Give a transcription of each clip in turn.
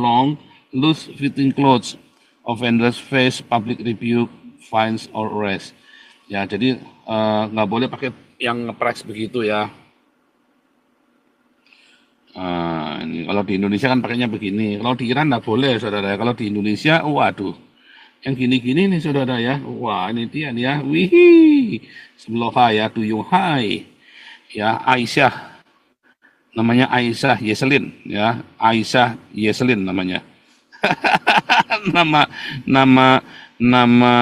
long, loose-fitting clothes. Offenders face public rebuke, fines, or arrest. Ya, jadi nggak boleh pakai yang ngepres begitu ya. Ini kalau di Indonesia kan pakainya begini. Kalau di Iran nggak boleh, saudara. Kalau di Indonesia, waduh, yang gini-gini nih, saudara ya. Wah, ini dia nih ya. Wih, sebelah ya, Duyung Hai. Ya, Aisyah. Namanya Aisyah Yeselin, ya. Aisyah Yeselin namanya. nama nama nama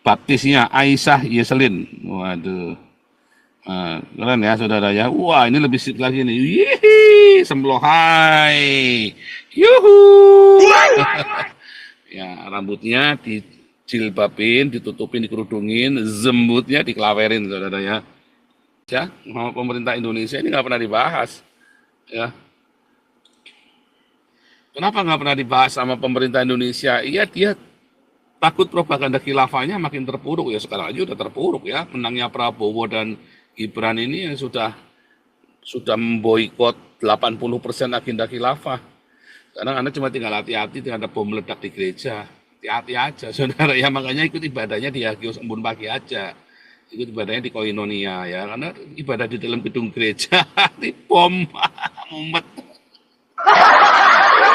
baptisnya Aisyah Yeselin. Waduh. Keren ya saudara ya. Wah ini lebih sip lagi nih. Yihi, semblohai. Yuhu. Ya rambutnya dijilbabin, ditutupin, dikerudungin, zembutnya dikelawerin saudara ya. Ya, sama pemerintah Indonesia ini nggak pernah dibahas. Ya, kenapa nggak pernah dibahas sama pemerintah Indonesia? Iya dia takut propaganda khilafahnya makin terpuruk ya sekarang aja udah terpuruk ya. Menangnya Prabowo dan Gibran ini yang sudah memboikot 80% agenda khilafah. Sekarang Anda cuma tinggal hati-hati dengan ada bom meledak di gereja. Hati-hati aja saudara ya, makanya ikut ibadahnya di Hagios Embun Pagi aja. Ikut ibadahnya di Koinonia ya, karena ibadah di dalam gedung gereja di bom mumet.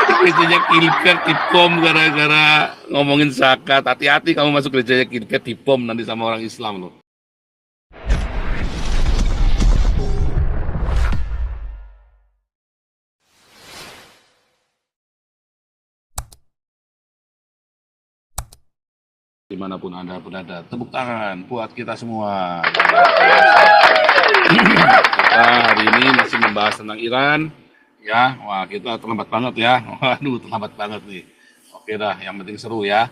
Di gerejanya Gilbert dibom gara-gara ngomongin zakat. Hati-hati kamu masuk gerejanya Gilbert dibom nanti sama orang Islam loh. Dimanapun Anda berada, tepuk tangan buat kita semua. Kita hari ini masih membahas tentang Iran. Ya, wah kita terlambat banget ya. Waduh, terlambat banget nih. Oke dah, yang penting seru ya.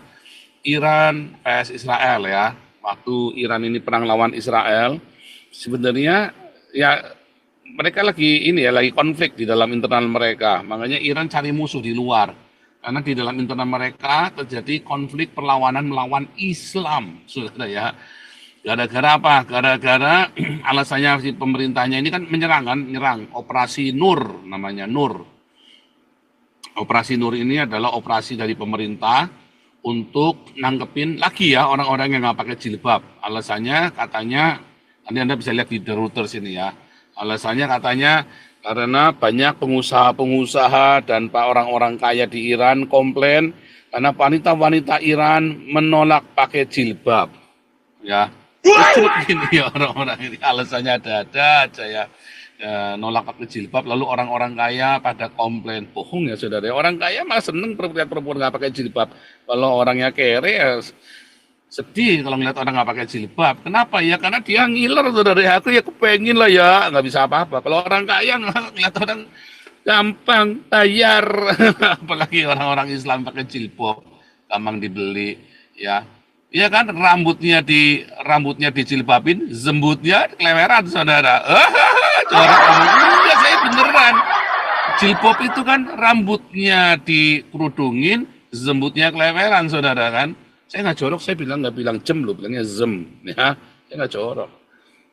Iran vs Israel ya. Waktu Iran ini perang lawan Israel, sebenarnya ya mereka lagi lagi konflik di dalam internal mereka. Makanya Iran cari musuh di luar. Karena di dalam internal mereka terjadi konflik perlawanan melawan Islam, saudara ya. Gara-gara apa? Gara-gara alasannya si pemerintahnya ini kan menyerang Operasi Nur namanya, Nur. Operasi Nur ini adalah operasi dari pemerintah untuk nangkepin lagi ya orang-orang yang nggak pakai jilbab. Alasannya katanya, nanti Anda bisa lihat di The Reuters ini ya. Alasannya katanya karena banyak pengusaha-pengusaha dan orang-orang kaya di Iran komplain karena wanita-wanita Iran menolak pakai jilbab. Ya, lucu gini ya orang-orang ini alasannya ada aja ya. Nolak pakai jilbab, lalu orang-orang kaya pada komplain. Bohong ya saudara, orang kaya malah seneng perempuan nggak pakai jilbab. Kalau orangnya kere ya sedih kalau ngeliat orang nggak pakai jilbab. Kenapa ya? Karena dia ngiler saudara. Aku ya kepengen lah ya, nggak bisa apa-apa. Kalau orang kaya ngeliat orang gampang tayar, apalagi orang-orang Islam pakai jilbab, gampang dibeli ya. Iya kan, rambutnya dijilbabin, zembutnya keleweran saudara. Corak enggak, saya beneran. Jilbab itu kan rambutnya dikerudungin, zembutnya keleweran saudara kan. Saya nggak jorok, saya nggak bilang jem loh, bilangnya zem, ya. Saya nggak jorok.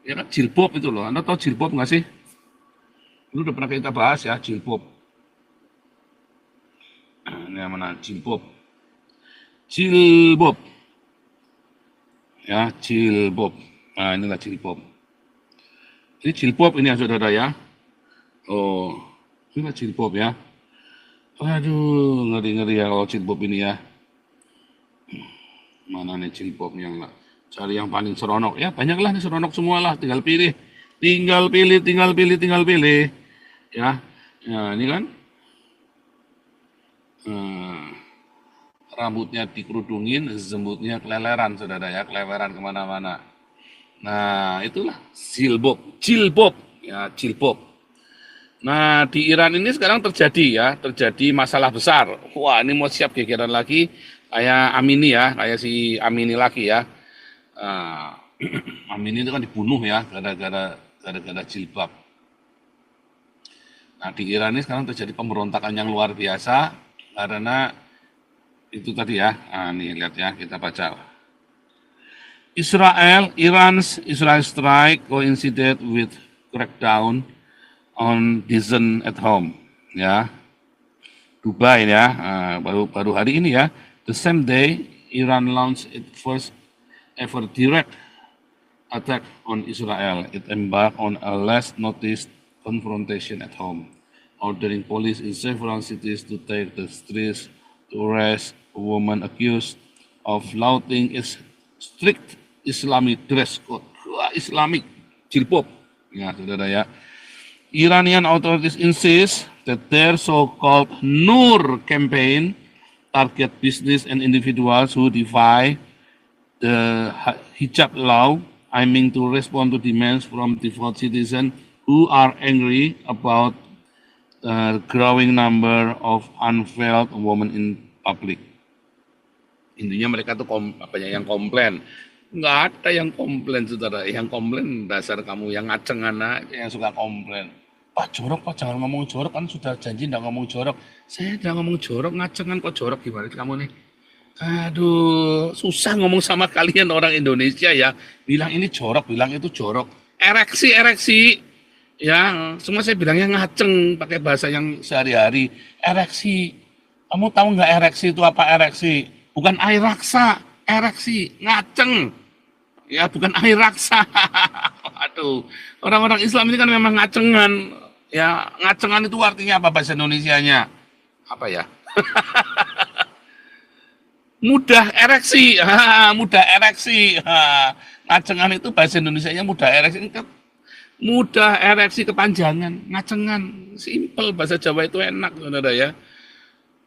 Ya kan jilbab itu loh, Anda tahu jilbab nggak sih? Ini udah pernah kita bahas ya, jilbab. Ini yang mana? Jilbab. Jilbab. Ya, jilbab. Nah, inilah jilbab. Ini jilbab ini ya saudara ya. Oh, inilah jilbab ya. Aduh, ngeri-ngeri ya kalau jilbab ini ya. Mana nih jilbab yang lah, cari yang paling seronok ya, banyaklah nih seronok semua lah, tinggal pilih ya. Ya ini kan rambutnya dikerudungin, zembutnya keleleran saudara ya, keleweran kemana-mana. Nah itulah jilbab ya, jilbab. Nah di Iran ini sekarang terjadi masalah besar. Wah ini mau siap gegeran lagi kayak Amini ya, kayak si Amini lagi ya. Amini itu kan dibunuh ya gara-gara jilbab. Nah di Iran ini sekarang terjadi pemberontakan yang luar biasa karena itu tadi ya. Nah nih lihat ya, kita baca. Israel strike coincided with crackdown on dissent at home ya. Dubai ya, baru hari ini ya. The same day, Iran launched its first ever direct attack on Israel. It embarked on a last noticed confrontation at home, ordering police in several cities to take the streets to arrest a woman accused of flouting its strict Islamic dress code. Wah, Islamic jilbab. Ya, saudara ya. Iranian authorities insist that their so-called Noor campaign target business and individuals who defy the hijab law, aiming to respond to demands from devout citizens who are angry about the growing number of unveiled women in public. Intinya mereka tuh yang komplain. Nggak ada yang komplain, saudara. Yang komplain dasar kamu yang ngacengan aja yang suka komplain. Pak jorok, Pak jangan ngomong jorok, kan sudah janji nggak ngomong jorok. Saya udah ngomong jorok, ngacengan kok jorok, gimana kamu nih? Aduh, susah ngomong sama kalian orang Indonesia ya. Bilang ini jorok, bilang itu jorok. Ereksi, ereksi. Ya, semua saya bilangnya ngaceng, pakai bahasa yang sehari-hari. Ereksi. Kamu tahu nggak ereksi itu apa ereksi? Bukan air raksa, ereksi, ngaceng. Ya, bukan air raksa. Aduh, orang-orang Islam ini kan memang ngacengan. Ya, ngacengan itu artinya apa bahasa Indonesianya? Apa ya? Mudah ereksi, mudah ereksi. Ngacengan itu bahasa Indonesianya mudah ereksi. Mudah ereksi kepanjangan, ngacengan. Simpel, bahasa Jawa itu enak, saudara ya.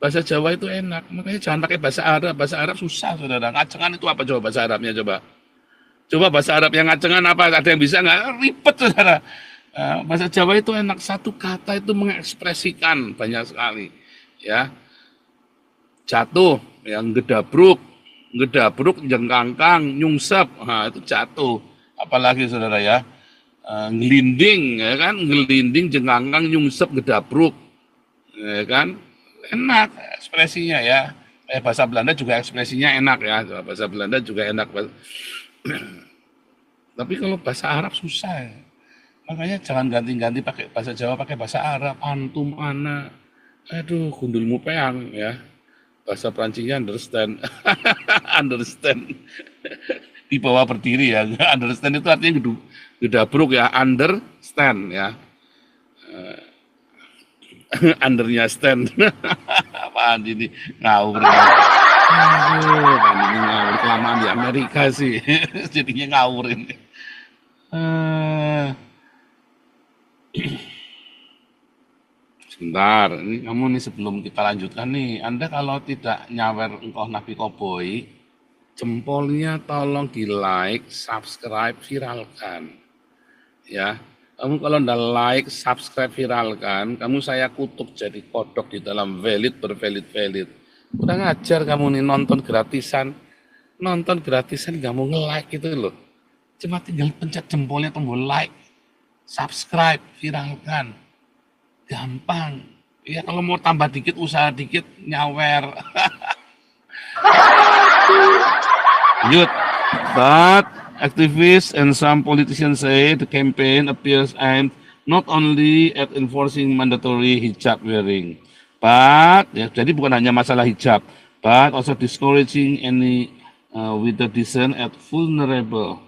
Bahasa Jawa itu enak, makanya jangan pakai bahasa Arab. Bahasa Arab susah, saudara. Ngacengan itu apa coba bahasa Arabnya coba? Coba bahasa Arab yang ngacengan apa? Ada yang bisa nggak? Ribet, saudara. Bahasa Jawa itu enak, satu kata itu mengekspresikan banyak sekali. Ya, jatuh, yang gedabruk, jengkangkang, nyungsep, itu jatuh. Apalagi saudara ya, ngelinding, ya kan, ngelinding, jengkangkang, nyungsep, gedabruk, ya kan, enak ekspresinya ya. Bahasa Belanda juga ekspresinya enak ya, bahasa Belanda juga enak. Tapi kalau bahasa Arab susah ya. Makanya jangan ganti-ganti pakai bahasa Jawa, pakai bahasa Arab. Antum, ana, aduh, gundulmu peang ya. Bahasa Prancisnya understand. Understand. Di bawah berdiri ya. Understand itu artinya gedabruk ya. Understand ya. Undernya stand. Apaan ini? Ngawur. Aduh, ini ngawur kelamaan di Amerika sih. Jadinya ngawur ini. Sebentar, ini kamu nih sebelum kita lanjutkan nih, Anda kalau tidak nyawer engkau Nabi Koboi, jempolnya tolong di like, subscribe, viralkan. Ya, kamu kalau ndak like, subscribe, viralkan, kamu saya kutuk jadi kodok di dalam valid bervalid. Udah ngajar kamu nih nonton gratisan nggak mau nge-like gitu loh. Cuma tinggal pencet jempolnya tombol like, subscribe, viralkan. Gampang. Ya kalau mau tambah dikit, usaha dikit, nyawer. Lanjut. But activists and some politicians say the campaign appears aimed not only at enforcing mandatory hijab wearing, but ya, jadi bukan hanya masalah hijab, but also discouraging any with the dissent at vulnerable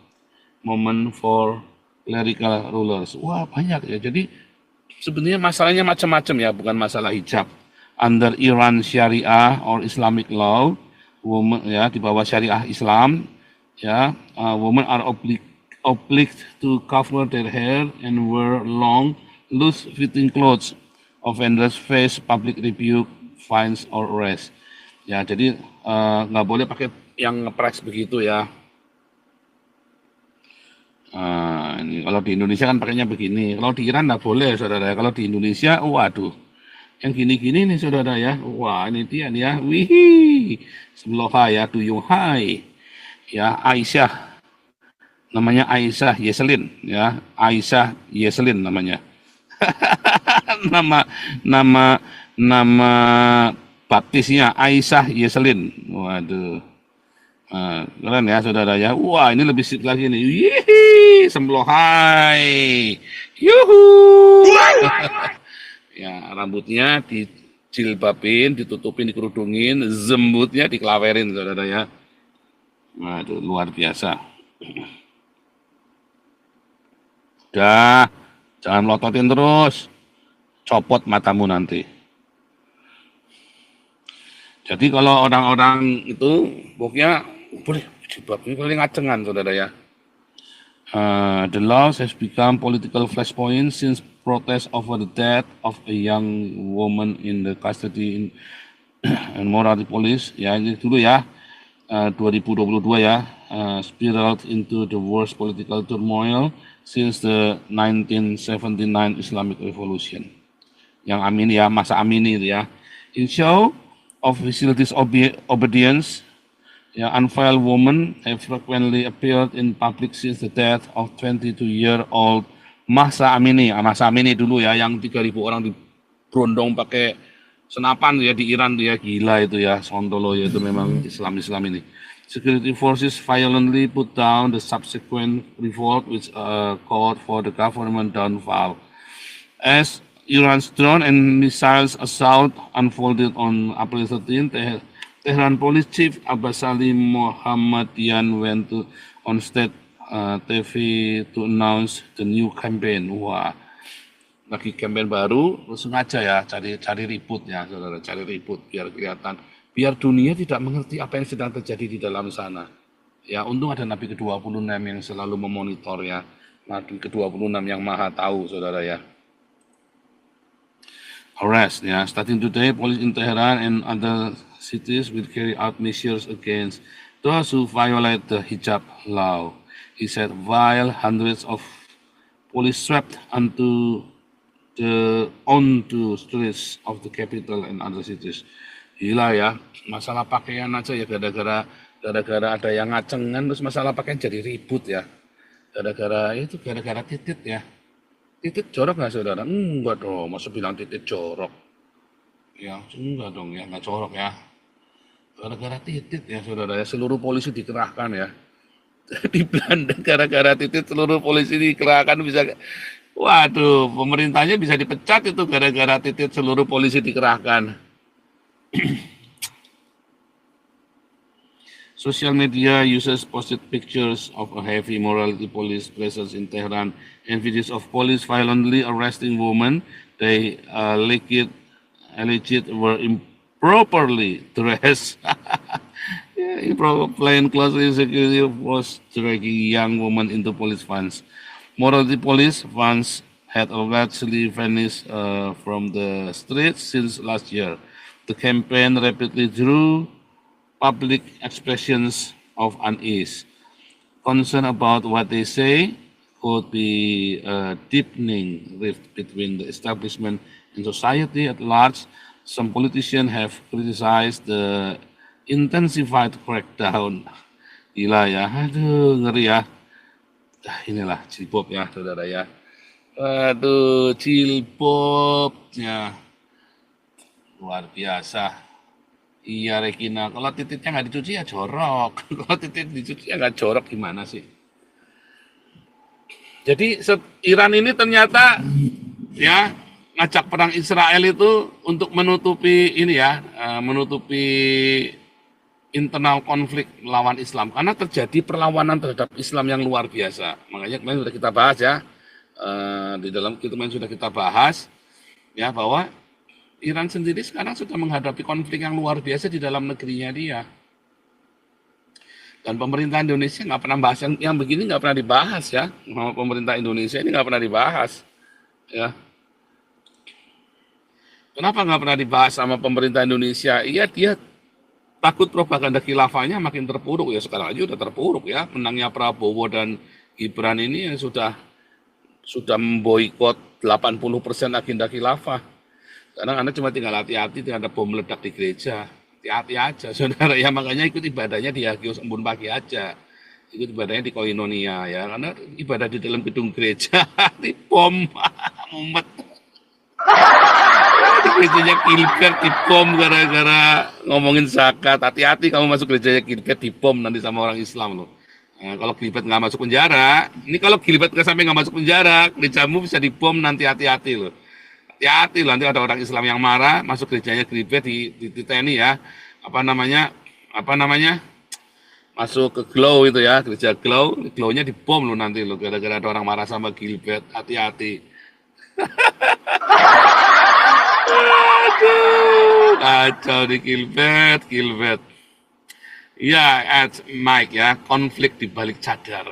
moment for clerical rulers. Wah banyak ya. Jadi sebenarnya masalahnya macam-macam ya, bukan masalah hijab. Under Iran Syariah or Islamic law, women ya di bawah Syariah Islam, ya women are obliged to cover their hair and wear long, loose-fitting clothes. Offenders face public rebuke, fines or arrest. Ya jadi nggak boleh pakai yang ngepres begitu ya. Ini kalau di Indonesia kan pakainya begini. Kalau di Iran nggak boleh, saudara. Kalau di Indonesia, waduh, yang gini-gini nih, saudara ya. Wah, ini dia nih ya. Wih, sebeloha ya, Duyung Hai. Ya, Aisyah. Namanya Aisyah Yeselin, ya. Aisyah Yeselin namanya. nama baptisnya Aisyah Yeselin. Waduh. Keren ya saudara ya. Wah ini lebih sip lagi nih. Yihi, semblohai. Yuhu. Ya rambutnya jilbabin, ditutupin, dikerudungin, zembutnya dikelawerin, saudara ya. Nah, itu luar biasa. Udah, jangan melototin terus, copot matamu nanti. Jadi kalau orang-orang itu, pokoknya boleh jilbabnya paling ngacengan, saudara ya. The laws has become political flashpoints since protests over the death of a young woman in the custody and morality police. Ya ini dulu ya, 2022 ya, spiraled into the worst political turmoil since the 1979 Islamic Revolution. Yang Amini ya, masa Amini itu ya. In show of civil disobedience, unveiled women have frequently appeared in public since the death of 22-year-old Mahsa Amini. Mahsa Amini dulu ya, yang 3.000 orang diberondong pakai senapan ya di Iran dia, gila itu ya, Sontolo ya, itu memang Islam ini. Security forces violently put down the subsequent revolt which called for the government downfall. As Iran's drone and missiles assault unfolded on April 13, Tehran Police Chief Abbas Ali Mohammadian went on state TV to announce the new campaign. Wah, lagi campaign baru, sengaja ya cari ribut ya, saudara, cari ribut biar kelihatan, biar dunia tidak mengerti apa yang sedang terjadi di dalam sana. Ya, untung ada Nabi ke-26 yang selalu memonitor ya, Nabi ke-26 yang maha tahu, saudara ya. Arrest ya, starting today, police in Tehran and other cities will carry out measures against those who violate the hijab law. He said while hundreds of police swept onto streets of the capital and other cities. Gila ya, masalah pakaian aja ya, gara-gara ada yang ngacengan, terus masalah pakaian jadi ribut ya. Gara-gara titit ya. Titit jorok nggak, saudara? Enggak dong, masa bilang titit jorok? Ya, enggak dong ya, nggak jorok ya. Gara-gara titit ya, saudara ya, seluruh polisi dikerahkan ya. Di Belanda gara-gara titit seluruh polisi dikerahkan, bisa, waduh, pemerintahnya bisa dipecat itu gara-gara titit seluruh polisi dikerahkan. Social media users posted pictures of a heavy morality police presence in Tehran and videos of police violently arresting women they alleged were improperly dressed. Plain clothes security was dragging young women into police vans. Morality police vans had allegedly vanished from the streets since last year. The campaign rapidly drew public expressions of unease. Concern about what they say could be a deepening rift between the establishment and society at large. Some politicians have criticized the intensified crackdown. Gila ya, aduh ngeri ya. Inilah jilbab ya, saudara ya. Aduh, jilbabnya luar biasa. Iya Regina, kalau titiknya nggak dicuci ya jorok. Kalau titik dicuci ya nggak jorok, gimana sih? Jadi Iran ini ternyata ya ngajak perang Israel itu untuk menutupi ini ya, menutupi internal konflik melawan Islam. Karena terjadi perlawanan terhadap Islam yang luar biasa. Makanya kemarin sudah kita bahas ya, di dalam kemarin sudah kita bahas ya bahwa Iran sendiri sekarang sudah menghadapi konflik yang luar biasa di dalam negerinya dia. Dan pemerintah Indonesia nggak pernah bahas yang begini, nggak pernah dibahas ya. Pemerintah Indonesia ini nggak pernah dibahas. Ya. Kenapa nggak pernah dibahas sama pemerintah Indonesia? Iya, dia takut propaganda khilafahnya makin terpuruk ya. Sekarang aja udah terpuruk ya. Menangnya Prabowo dan Gibran ini yang sudah memboikot 80% agenda khilafah. Karena Anda cuma tinggal hati-hati terhadap bom meledak di gereja. Hati-hati aja, saudara. Ya makanya ikut ibadahnya di Hagios Embun Pagi aja. Ikut ibadahnya di Koinonia ya. Karena ibadah di dalam gedung gereja di bom, mumet. Gerejanya Gilbert di bom gara-gara ngomongin zakat. Hati-hati kamu masuk gerejanya Gilbert di bom nanti sama orang Islam loh. Nah, kalau Gilbert nggak masuk penjara, ini kalau Gilbert sampai nggak masuk penjara, gerejamu bisa dibom nanti, hati-hati loh. hati-hati loh, nanti ada orang Islam yang marah masuk gerejanya Gribet di TNI ya, apa namanya apa namanya masuk ke Glow itu ya, gereja Glow-nya dibom lo nanti lo, gara-gara ada orang marah sama Gilbert, hati-hati. Aduh, kacau di Gilbert. Ya, at Mike ya, konflik di balik cadar.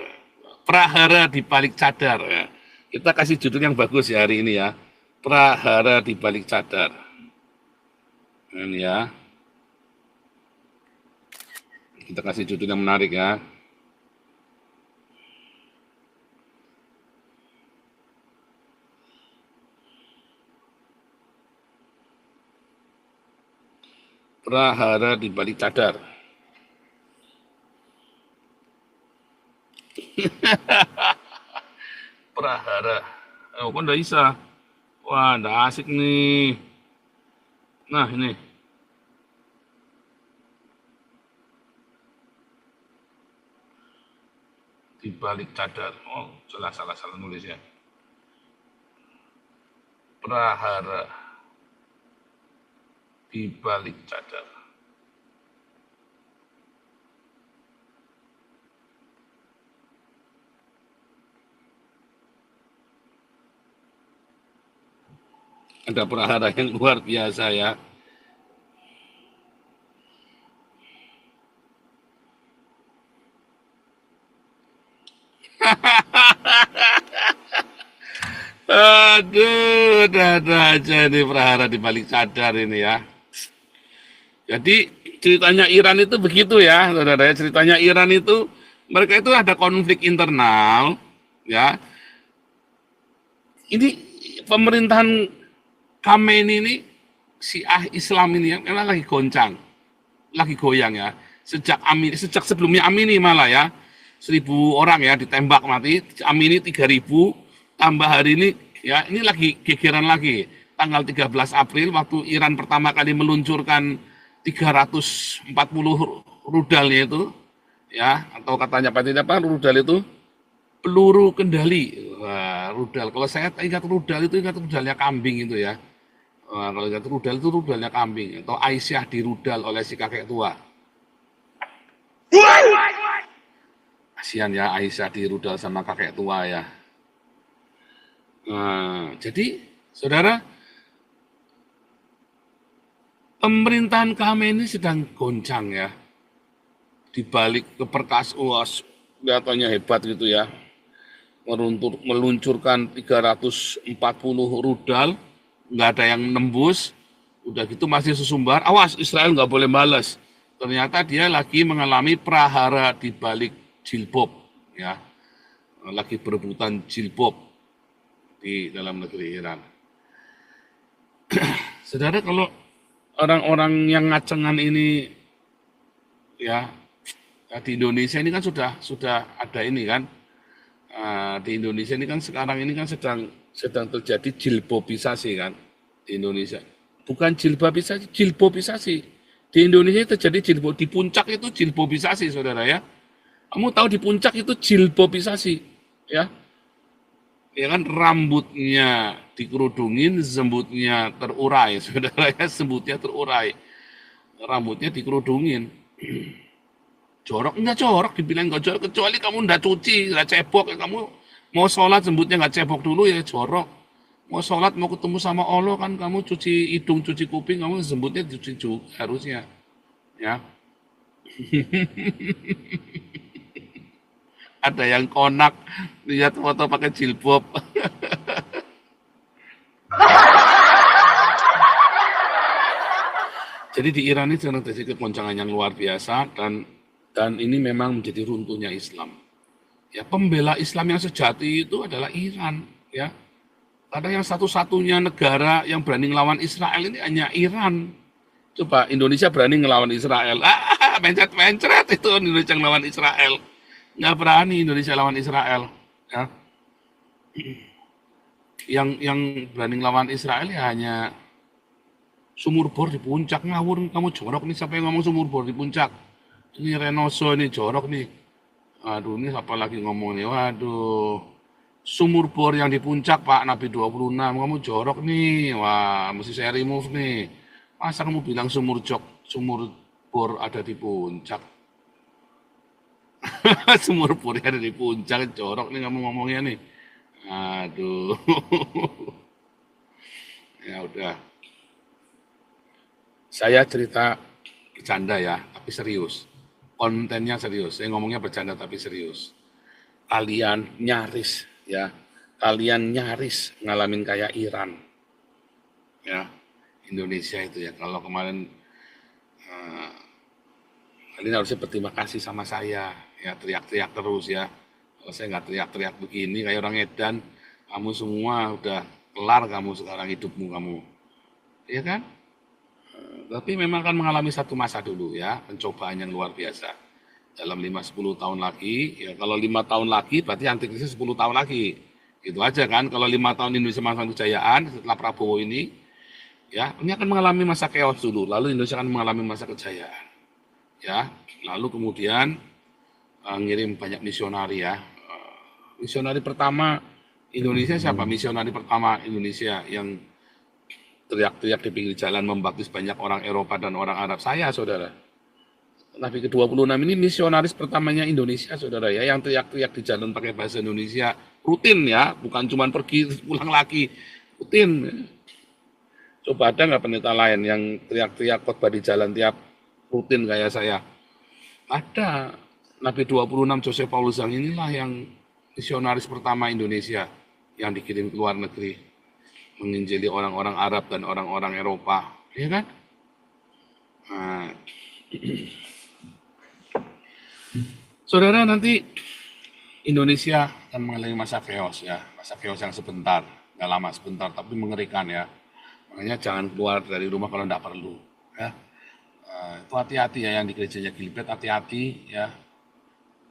Prahara di balik cadar ya. Kita kasih judul yang bagus ya hari ini ya. Prahara di balik cadar. Ini ya. Kita kasih judul yang menarik ya. Prahara di balik cadar. Prahara. Oh, kok nggak bisa? Wah, nggak asik nih. Nah, ini. Di balik cadar. Oh, salah nulis ya. Prahara di balik cadar. Ada prahara yang luar biasa ya. Aduh, ada aja nih prahara di balik cadar ini ya. Jadi ceritanya Iran itu begitu ya, saudara. Ceritanya Iran itu mereka itu ada konflik internal, ya. Ini pemerintahan Khamenei ini Syiah Islam ini yang memang lagi goncang, lagi goyang ya. Sejak sebelumnya Amini malah ya, 1.000 orang ya ditembak mati, Amini 3.000, tambah hari ini ya ini lagi gegeran lagi. Tanggal 13 April waktu Iran pertama kali meluncurkan 340 rudalnya itu ya, atau katanya apa rudal itu peluru kendali. Wah, rudal. Kalau saya ingat rudal itu ingat rudalnya kambing itu ya. Wah, kalau ingat rudal itu rudalnya kambing atau Aisyah dirudal oleh si kakek tua. Kasihan ya Aisyah dirudal sama kakek tua ya. Nah, jadi saudara, pemerintahan Khamenei sedang goncang ya. Di balik keperkas UAS kelihatannya hebat gitu ya. Meluncurkan 340 rudal, nggak ada yang nembus, udah gitu masih sesumbar, awas Israel nggak boleh balas. Ternyata dia lagi mengalami prahara di balik jilbab, ya, lagi berebutan jilbab di dalam negeri Iran. Saudara, kalau orang-orang yang ngacengan ini, ya, di Indonesia ini kan sudah ada ini kan. Di Indonesia ini kan sekarang ini kan sedang terjadi jilbabisasi kan di Indonesia. Bukan jilbabisasi. Di Indonesia terjadi jilbab, di puncak itu jilbabisasi, saudara ya. Kamu tahu di puncak itu jilbabisasi, ya. Ya kan rambutnya dikerudungin, jembutnya terurai, saudara ya, jembutnya terurai. Rambutnya dikerudungin. Jorok, enggak jorok, dibilang enggak jorok, kecuali kamu enggak cuci, enggak cebok, ya kamu mau sholat jembutnya enggak cebok dulu ya jorok. Mau sholat, mau ketemu sama Allah kan kamu cuci hidung, cuci kuping, kamu jembutnya dicuci juga harusnya. Ya. Ada yang konak, lihat foto pakai jilbab. Jadi di Iran ini sedang terjadi kegoncangan yang luar biasa dan ini memang menjadi runtuhnya Islam. Ya, pembela Islam yang sejati itu adalah Iran, ya. Karena yang satu-satunya negara yang berani ngelawan Israel ini hanya Iran. Coba Indonesia berani ngelawan Israel. Mencret-mencret itu Indonesia ngelawan Israel. Nggak berani Indonesia lawan Israel, ya. Yang berani ngelawan Israel ya hanya sumur bor di puncak, ngawur kamu jorok nih, siapa yang ngomong sumur bor di puncak? Ini Renoso ini jorok nih. Aduh, ini siapa lagi ngomong nih? Waduh, Sumur bor yang di puncak Pak Nabi 26, kamu jorok nih, wah mesti saya remove nih. Masa kamu bilang sumur bor ada di puncak? Sumur bor ada di puncak, jorok nih kamu ngomongnya nih. Aduh, ya udah. Saya cerita bercanda ya, tapi serius. Kontennya serius, saya ngomongnya bercanda tapi serius. Kalian nyaris ya, kalian nyaris ngalamin kayak Iran ya, Indonesia itu ya. Kalau kemarin kalian harusnya berterima kasih sama saya ya, teriak-teriak terus ya. Kalau saya nggak teriak-teriak begini kayak orang edan, kamu semua udah kelar kamu sekarang hidupmu kamu, ya kan? Tapi memang kan mengalami satu masa dulu ya, pencobaan yang luar biasa. Dalam 5-10 tahun lagi, ya kalau 5 tahun lagi berarti antikrisis 10 tahun lagi. Gitu aja kan, kalau 5 tahun Indonesia masa kejayaan setelah Prabowo ini akan mengalami masa chaos dulu, lalu Indonesia akan mengalami masa kejayaan. Ya, lalu kemudian ngirim banyak misionari ya. Misionari pertama Indonesia siapa? Misionari pertama Indonesia yang teriak-teriak di pinggir jalan membaptis banyak orang Eropa dan orang Arab, saya saudara. Nabi ke-26 ini misionaris pertamanya Indonesia saudara ya, yang teriak-teriak di jalan pakai bahasa Indonesia rutin ya, bukan cuma pergi pulang lagi, rutin. Coba ada nggak pendeta lain yang teriak-teriak khotbah di jalan tiap rutin kayak saya? Ada. Nabi 26 Joseph Paulus yang inilah yang misionaris pertama Indonesia yang dikirim ke luar negeri menginjili orang-orang Arab dan orang-orang Eropa, ya kan? Nah, saudara, nanti Indonesia akan mengalami masa chaos ya, masa chaos yang sebentar, nggak lama sebentar, tapi mengerikan ya. Makanya jangan keluar dari rumah kalau tidak perlu. Ya. Itu hati-hati ya yang di gerejanya Gilbert, hati-hati ya,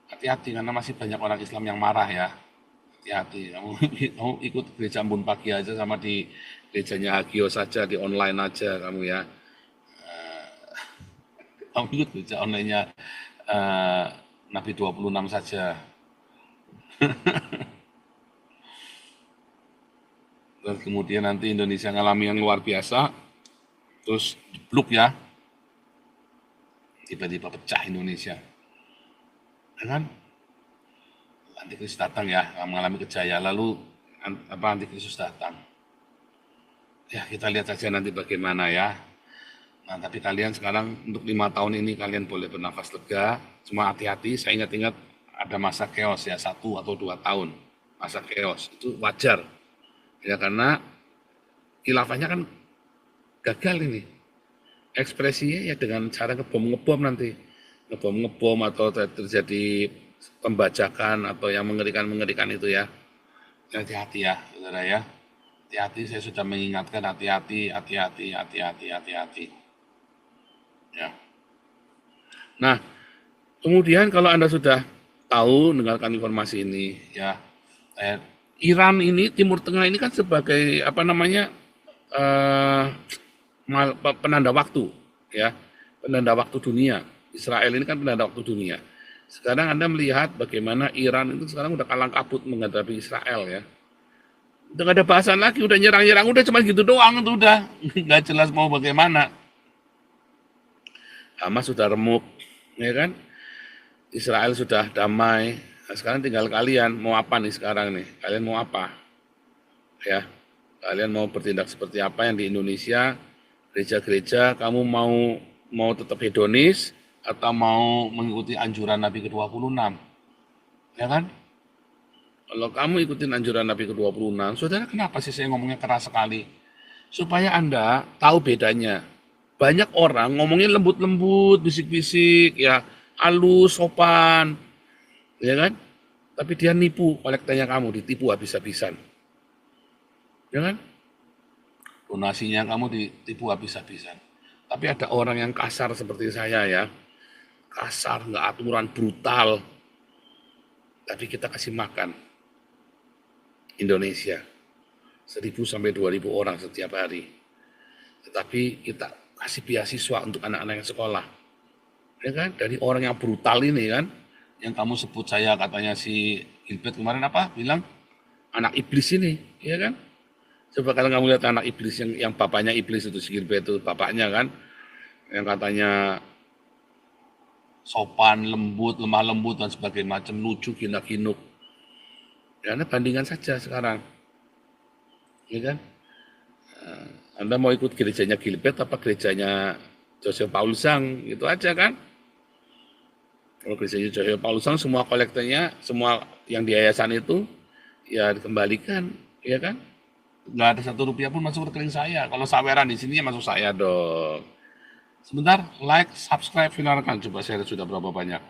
hati-hati karena masih banyak orang Islam yang marah ya. Hati-hati, kamu ikut gereja Ambon Pagi aja sama di gerejanya Hagio saja, di online aja kamu ya. Kamu ikut gereja online-nya Nabi 26 saja. Dan kemudian nanti Indonesia ngalami yang luar biasa, terus jeblok ya, tiba-tiba pecah Indonesia. Ya kan? Antikrisis datang ya, mengalami kejayaan, lalu antikrisis datang. Ya kita lihat saja nanti bagaimana ya. Nah tapi kalian sekarang untuk 5 tahun ini kalian boleh bernafas lega, cuma hati-hati, saya ingat-ingat ada masa chaos ya, 1 atau 2 tahun masa chaos, itu wajar. Ya karena khilafahnya kan gagal ini. Ekspresinya ya dengan cara ngebom nanti. Ngebom atau terjadi pembajakan atau yang mengerikan itu ya. Hati-hati ya, saudara ya. Hati-hati, saya sudah mengingatkan hati-hati. Ya. Nah, kemudian kalau Anda sudah tahu dengarkan informasi ini ya, Iran ini, Timur Tengah ini kan sebagai penanda waktu ya, penanda waktu dunia. Israel ini kan penanda waktu dunia. Sekarang Anda melihat bagaimana Iran itu sekarang udah kalang kabut menghadapi Israel ya. Udah gak ada bahasan lagi, udah nyerang, udah cuma gitu doang itu udah. Nggak jelas mau bagaimana. Hamas sudah remuk, ya kan? Israel sudah damai. Nah, sekarang tinggal kalian mau apa nih sekarang nih? Kalian mau apa? Ya, kalian mau bertindak seperti apa yang di Indonesia? Gereja-gereja, kamu mau tetap hedonis atau mau mengikuti anjuran Nabi ke-26? Ya kan? Kalau kamu ikutin anjuran Nabi ke-26, saudara kenapa sih saya ngomongnya keras sekali? Supaya Anda tahu bedanya. Banyak orang ngomongnya lembut-lembut, bisik-bisik, ya halus, sopan, ya kan? Tapi dia nipu kolektanya kamu, ditipu habis-habisan. Ya kan? Donasinya kamu ditipu habis-habisan. Tapi ada orang yang kasar seperti saya ya, kasar, nggak aturan, brutal. Tapi kita kasih makan Indonesia 1.000 sampai 2.000 orang setiap hari. Tetapi kita kasih beasiswa untuk anak-anak yang sekolah. Ya kan? Dari orang yang brutal ini kan, yang kamu sebut saya katanya si Gilbert kemarin apa? Bilang anak iblis ini, ya kan? Coba kalau kamu lihat anak iblis yang bapaknya iblis itu, si Gilbert itu bapaknya kan, yang katanya sopan, lembut, lemah lembut dan sebagainya macam, lucu, ginak-ginuk. Karena bandingkan saja sekarang, ya kan? Anda mau ikut gerejanya Gilbert apa gerejanya Joseph Paul Sang, itu aja kan? Kalau gerejanya Joseph Paul Sang semua kolektornya, semua yang di yayasan itu ya dikembalikan, ya kan? Nggak ada 1 rupiah pun masuk rekening saya. Kalau saweran di sini ya masuk saya dong. Sebentar, like, subscribe, finalkan. Coba saya sudah berapa banyak.